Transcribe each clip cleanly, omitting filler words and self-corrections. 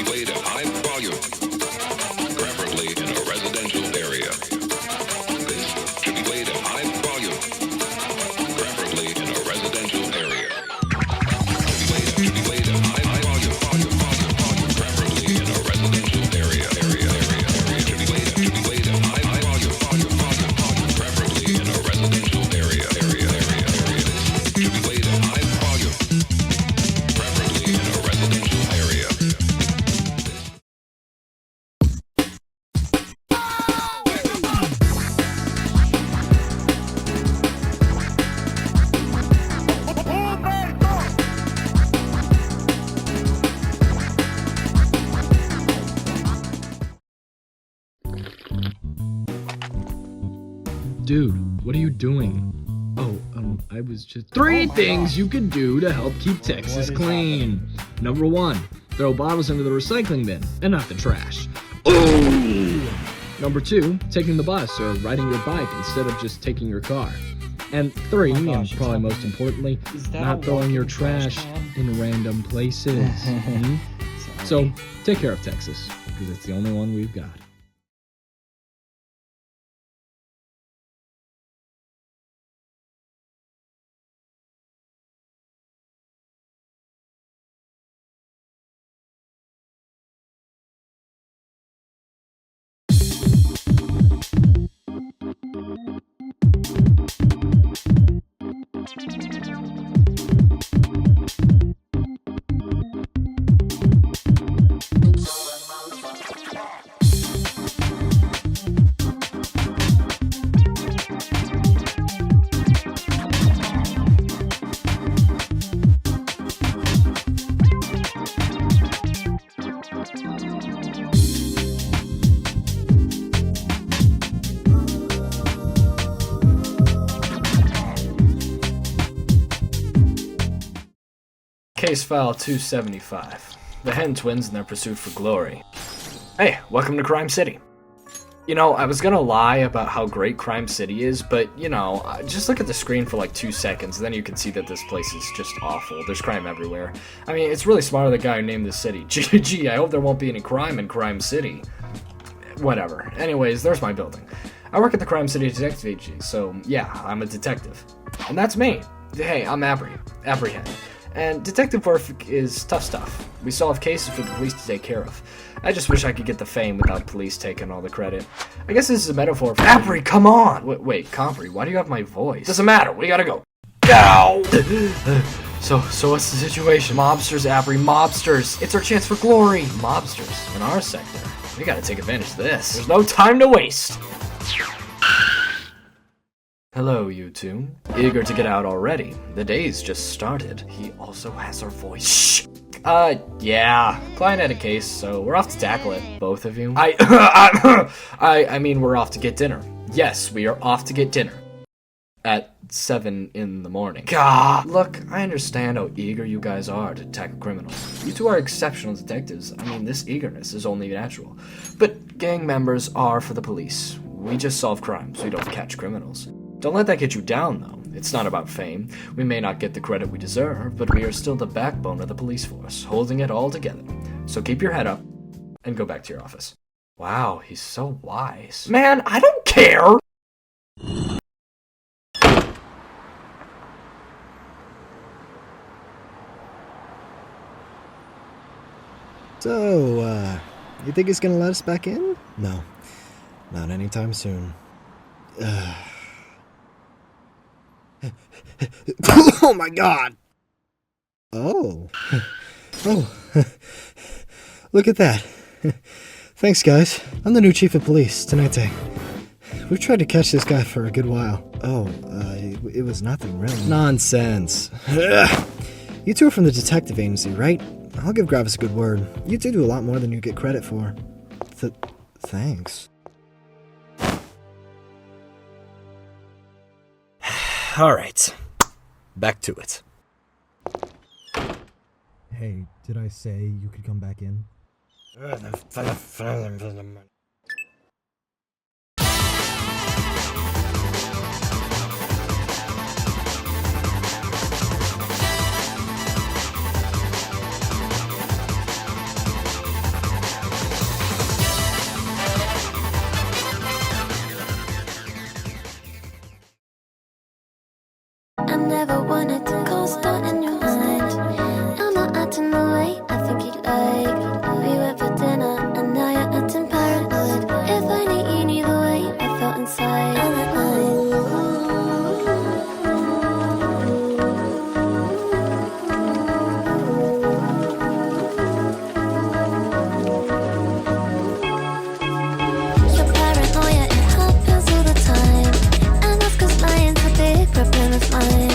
be played at high volume, preferably in a residential area. This should be played at high volume, preferably in a residential area. Should be played at high volume, preferably in a residential area. Should be played at high volume, preferably in a residential area. Should be played at high volume, preferably in a residential area. Dude, what are you doing? Oh, I was just... Three things you can do to help keep Texas clean. Number 1, throw bottles into the recycling bin and not the trash. Number 2, taking the bus or riding your bike instead of just taking your car. And 3, and probably most importantly, not throwing your trash in random places. So, take care of Texas, because it's the only one we've got. Case file 275. The Hen twins and their pursuit for glory. Hey, welcome to Crime City. You know, I was gonna lie about how great Crime City is, but, you know, just look at the screen for like 2 seconds, and then you can see that this place is just awful. There's crime everywhere. I mean, it's really smart of the guy who named this city. Gee, I hope there won't be any crime in Crime City. Whatever. Anyways, there's my building. I work at the Crime City Detective Agency, so yeah, I'm a detective. And that's me. Hey, I'm Apprehend. And detective work is tough stuff. We solve cases for the police to take care of. I just wish I could get the fame without police taking all the credit. I guess this is a metaphor for— Appri, come on! Wait, Compri, why do you have my voice? Doesn't matter, we gotta go. Ow! So what's the situation? Mobsters, Appri, mobsters! It's our chance for glory! Mobsters, in our sector. We gotta take advantage of this. There's no time to waste! Hello, you two. Eager to get out already? The day's just started. He also has our voice. Shh! Yeah. Client had a case, so we're off to tackle it. Both of you? I mean, we're off to get dinner. Yes, we are off to get dinner. At 7 in the morning. God! Look, I understand how eager you guys are to tackle criminals. You two are exceptional detectives. I mean, this eagerness is only natural. But gang members are for the police. We just solve crimes, we don't catch criminals. Don't let that get you down, though. It's not about fame. We may not get the credit we deserve, but we are still the backbone of the police force, holding it all together. So keep your head up and go back to your office. Wow, he's so wise. Man, I don't care! So, you think he's gonna let us back in? No, not anytime soon. Oh my god! Oh. Look at that. Thanks, guys. I'm the new chief of police, Tenete. We've tried to catch this guy for a good while. It was nothing, really. Nonsense. You two are from the detective agency, right? I'll give Gravis a good word. You two do a lot more than you get credit for. Thanks. Alright. Back to it. Hey, did I say you could come back in? never wanted to cause that in your mind. I'm not acting the way I think you'd like. We went for dinner and now you're acting paranoid. If only you knew the way I felt inside. And at your paranoia, it happens all the time. And that's 'cause lying's a big problem of mine.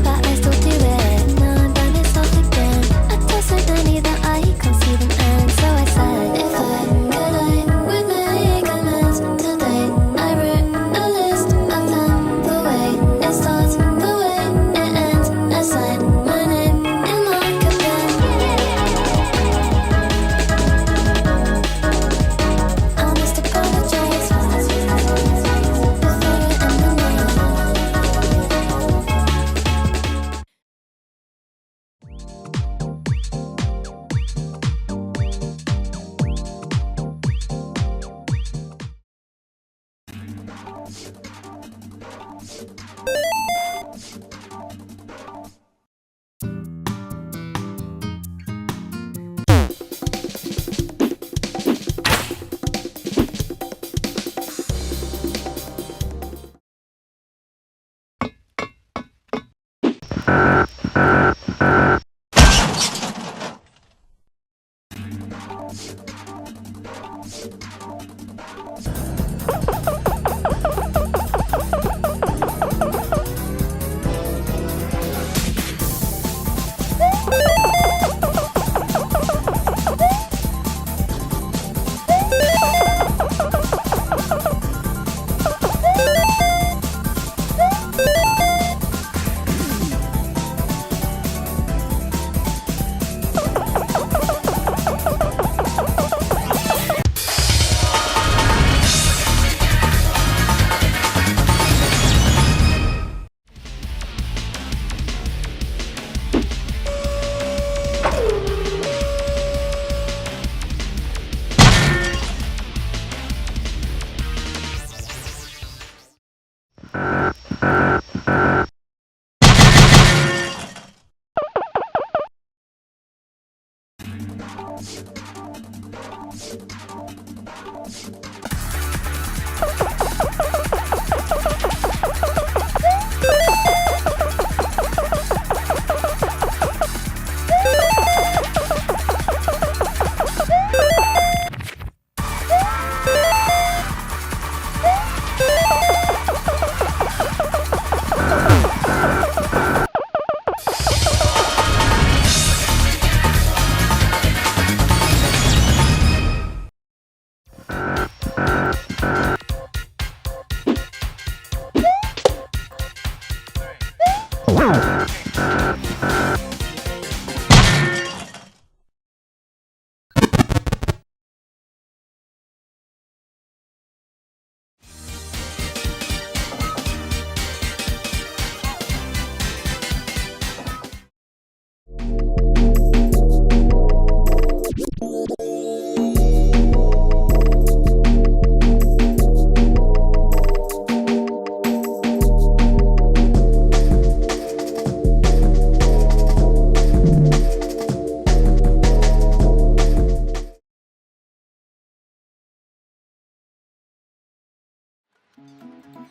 But I still do it, now I'm by myself again. I told so many that I can't see them end. So I said, if I could, I would make amends today. I wrote a list of them, the way it starts, the way it ends. I signed my name in mark again. I must apologize before it ends the night.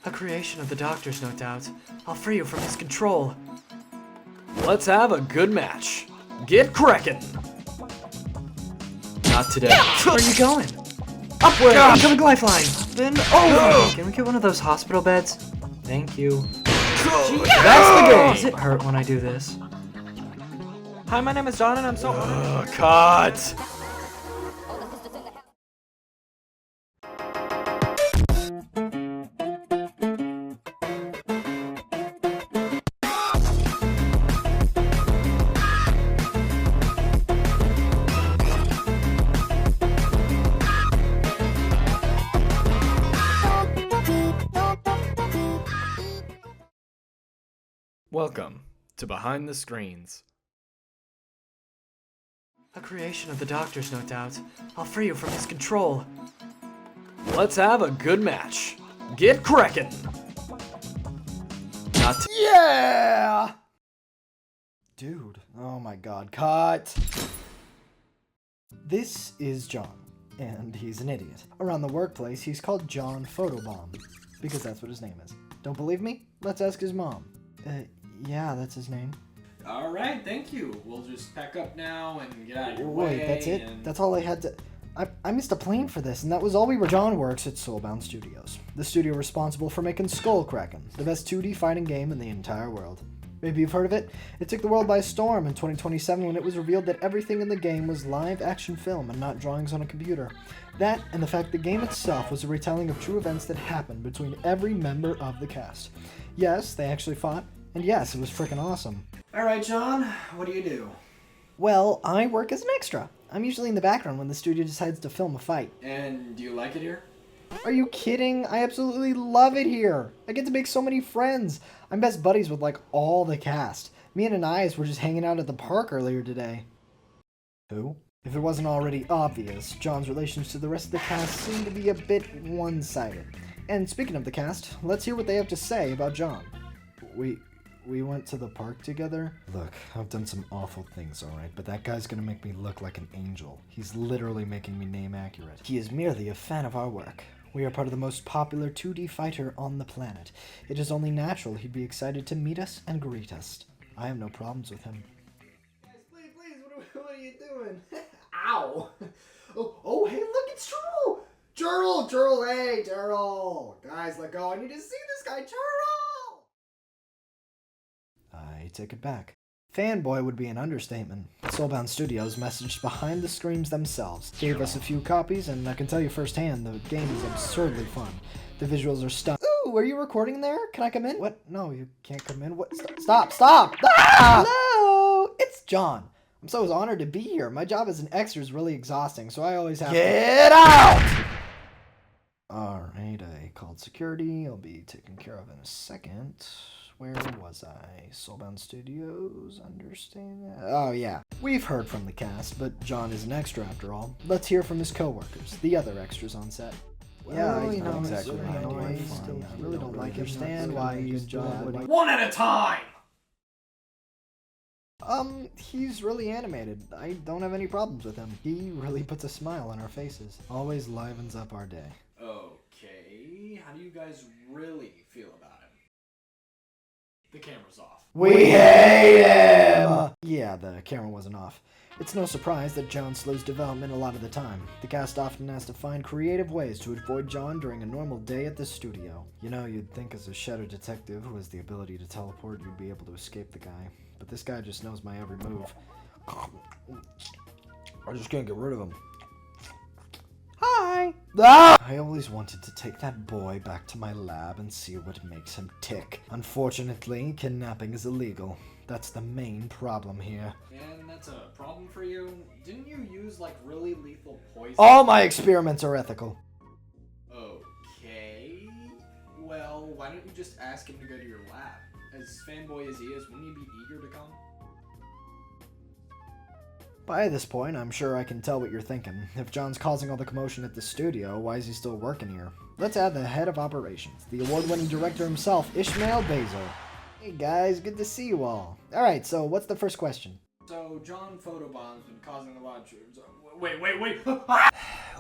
A creation of the Doctor's, no doubt. I'll free you from his control. Let's have a good match. Get crackin'! Not today. Where are you going? Upward! Incoming lifeline! Then over! Can we get one of those hospital beds? Thank you. That's the game! Does it hurt when I do this? Hi, my name is John and I'm so... cut! Welcome to Behind the Screens. A creation of the Doctor's, no doubt. I'll free you from his control. Let's have a good match. Get crackin'! not to. Yeah! Dude, oh my god, cut! This is John, and he's an idiot. Around the workplace, he's called John Photobomb, because that's what his name is. Don't believe me? Let's ask his mom. Yeah, that's his name. Alright, thank you. We'll just pack up now and get out of your way. Wait, that's it? and- That's all I had to... I missed a plane for this, and that was all we were... John works at Soulbound Studios, the studio responsible for making Skullkraken, the best 2D fighting game in the entire world. Maybe you've heard of it? It took the world by storm in 2027 when it was revealed that everything in the game was live action film and not drawings on a computer. That, and the fact the game itself was a retelling of true events that happened between every member of the cast. Yes, they actually fought, and yes, it was freaking awesome. Alright, John, what do you do? Well, I work as an extra. I'm usually in the background when the studio decides to film a fight. And do you like it here? Are you kidding? I absolutely love it here. I get to make so many friends. I'm best buddies with like all the cast. Me and Anais were just hanging out at the park earlier today. Who? If it wasn't already obvious, John's relations to the rest of the cast seem to be a bit one-sided. And speaking of the cast, let's hear what they have to say about John. We went to the park together? Look, I've done some awful things, alright, but that guy's gonna make me look like an angel. He's literally making me name accurate. He is merely a fan of our work. We are part of the most popular 2D fighter on the planet. It is only natural he'd be excited to meet us and greet us. I have no problems with him. Guys, please, what are you doing? Ow! Oh, hey, look, it's Turtle! Turtle, hey, Turtle! Guys, let go, I need to see this guy, Turtle! I take it back. Fanboy would be an understatement. Soulbound Studios messaged behind the screens themselves, gave us a few copies, and I can tell you firsthand, the game is absurdly fun. The visuals are stunning. Ooh, are you recording there? Can I come in? What? No, you can't come in. What? Stop! Ah! Hello! It's John. I'm so honored to be here. My job as an extra is really exhausting, so I always have Get out! Alright, I called security. I'll be taken care of in a second. Where was I? Soulbound Studios? Understand that? Oh, yeah. We've heard from the cast, but John is an extra after all. Let's hear from his co-workers, the other extras on set. Yeah, you know exactly right. I really don't understand why he's bad. One at a time! He's really animated. I don't have any problems with him. He really puts a smile on our faces. Always livens up our day. Okay, how do you guys really feel about him? The camera's off. We hate him! Yeah, the camera wasn't off. It's no surprise that John slows development a lot of the time. The cast often has to find creative ways to avoid John during a normal day at the studio. You know, you'd think as a shadow detective who has the ability to teleport, you'd be able to escape the guy. But this guy just knows my every move. I just can't get rid of him. Hi! Ah! I always wanted to take that boy back to my lab and see what makes him tick. Unfortunately, kidnapping is illegal. That's the main problem here. And that's a problem for you? Didn't you use, like, really lethal poison? All my experiments are ethical. Okay. Well, why don't you just ask him to go to your lab? As fanboy as he is, wouldn't he be eager to come? By this point, I'm sure I can tell what you're thinking. If John's causing all the commotion at the studio, why is he still working here? Let's add the head of operations, the award-winning director himself, Ishmael Basil. Hey guys, good to see you all. Alright, so what's the first question? So, John Photobomb's been causing a lot of... Wait.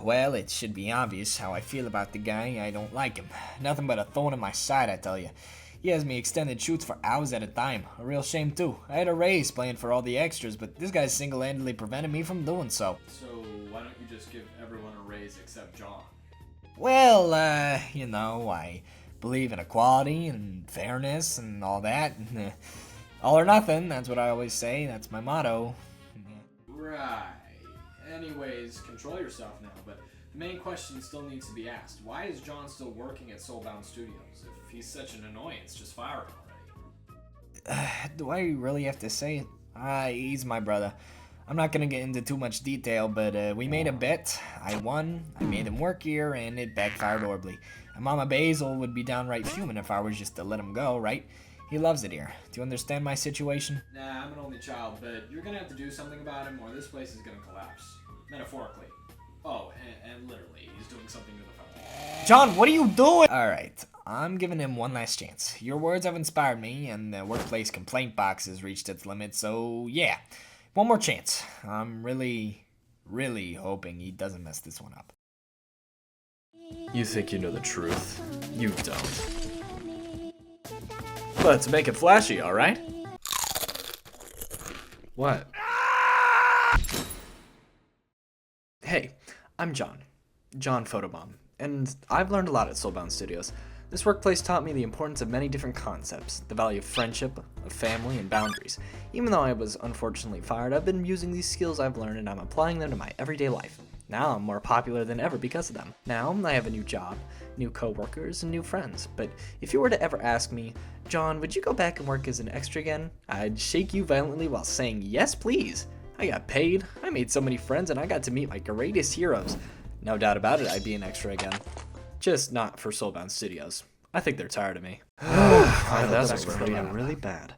Well, it should be obvious how I feel about the guy. I don't like him. Nothing but a thorn in my side, I tell you. He has me extended shoots for hours at a time. A real shame, too. I had a raise planned for all the extras, but this guy single-handedly prevented me from doing so. So, why don't you just give everyone a raise except John? Well, you know, I believe in equality and fairness and all that. All or nothing, that's what I always say. That's my motto. Right. Anyways, control yourself now, but the main question still needs to be asked. Why is John still working at Soulbound Studios? If he's such an annoyance, just fire him already. Do I really have to say it? He's my brother. I'm not gonna get into too much detail, but we made a bet. I won, I made him work here, and it backfired horribly. And Mama Basil would be downright fuming if I was just to let him go, right? He loves it here. Do you understand my situation? Nah, I'm an only child, but you're gonna have to do something about him or this place is gonna collapse. Metaphorically. Oh, and literally, he's doing something to the phone. John, what are you doing? Alright, I'm giving him one last chance. Your words have inspired me, and the workplace complaint box has reached its limit, so yeah. One more chance. I'm really hoping he doesn't mess this one up. You think you know the truth? You don't. Let's make it flashy, alright? What? Hey, I'm John Photobomb, and I've learned a lot at Soulbound Studios. This workplace taught me the importance of many different concepts, the value of friendship, of family, and boundaries. Even though I was unfortunately fired, I've been using these skills I've learned and I'm applying them to my everyday life. Now I'm more popular than ever because of them. Now I have a new job, new coworkers, and new friends. But if you were to ever ask me, John, would you go back and work as an extra again? I'd shake you violently while saying, yes, please. I got paid, I made so many friends, and I got to meet my greatest heroes. No doubt about it, I'd be an extra again. Just not for Soulbound Studios. I think they're tired of me. That's really bad.